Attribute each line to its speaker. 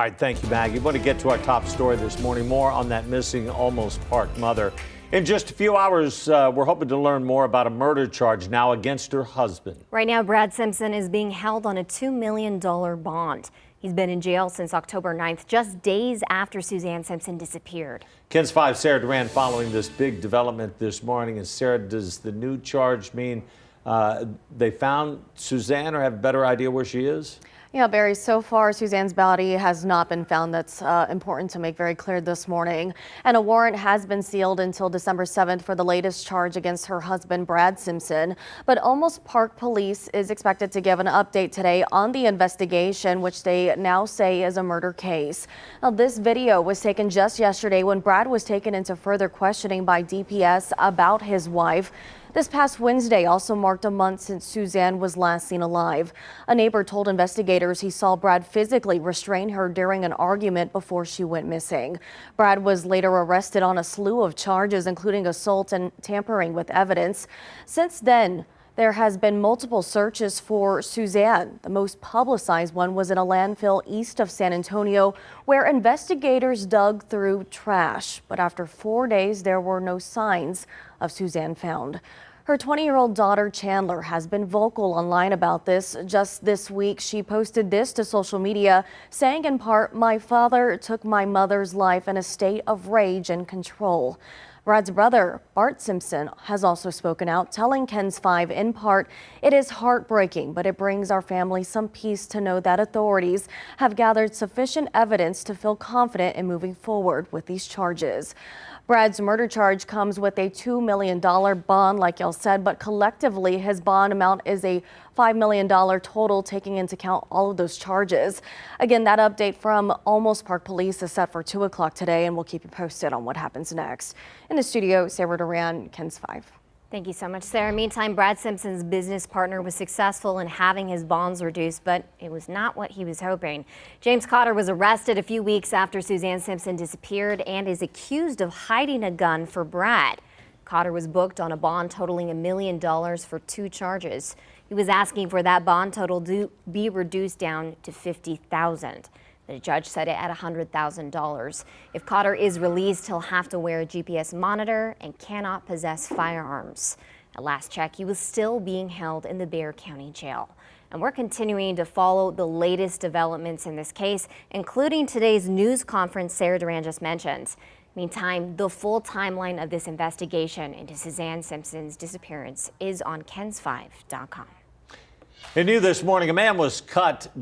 Speaker 1: All right, thank you, Maggie. I want to get to our top story this morning. More on that missing almost parked mother. In just a few hours, we're hoping to learn more about a murder charge now against her husband.
Speaker 2: Right now, Brad Simpson is being held on a $2 million bond. He's been in jail since October 9th, just days after Suzanne Simpson disappeared.
Speaker 1: KENS 5's Sarah Duran following this big development this morning. And Sarah, does the new charge mean they found Suzanne or have a better idea where she is?
Speaker 3: Yeah, Barry, so far Suzanne's body has not been found. That's important to make very clear this morning. And a warrant has been sealed until December 7th for the latest charge against her husband, Brad Simpson. But Almost Park Police is expected to give an update today on the investigation, which they now say is a murder case. Now, this video was taken just yesterday when Brad was taken into further questioning by DPS about his wife. This past Wednesday also marked a month since Suzanne was last seen alive. A neighbor told investigators he saw Brad physically restrain her during an argument before she went missing. Brad was later arrested on a slew of charges, including assault and tampering with evidence. Since then, there has been multiple searches for Suzanne. The most publicized one was in a landfill east of San Antonio, where investigators dug through trash. But after 4 days, there were no signs of Suzanne found. Her 20-year-old daughter, Chandler, has been vocal online about this. Just this week, she posted this to social media, saying in part, "My father took my mother's life in a state of rage and control." Brad's brother, Bart Simpson, has also spoken out, telling KENS 5 in part, "It is heartbreaking, but it brings our family some peace to know that authorities have gathered sufficient evidence to feel confident in moving forward with these charges." Brad's murder charge comes with a $2 million bond, like y'all said, but collectively his bond amount is a $5 million total, taking into account all of those charges. Again, that update from Almost Park Police is set for 2 o'clock today, and we'll keep you posted on what happens next. In the studio, Sarah Duran, KENS 5.
Speaker 2: Thank you so much, Sarah. Meantime, Brad Simpson's business partner was successful in having his bonds reduced, but it was not what he was hoping. James Cotter was arrested a few weeks after Suzanne Simpson disappeared and is accused of hiding a gun for Brad. Cotter was booked on a bond totaling $1 million for 2 charges. He was asking for that bond total to be reduced down to $50,000. The judge set it at $100,000. If Cotter is released, he'll have to wear a GPS monitor and cannot possess firearms. At last check, he was still being held in the Bexar County Jail. And we're continuing to follow the latest developments in this case, including today's news conference Sarah Duran just mentioned. Meantime, the full timeline of this investigation into Suzanne Simpson's disappearance is on KENS5.com.
Speaker 1: And new this morning, a man was cut down.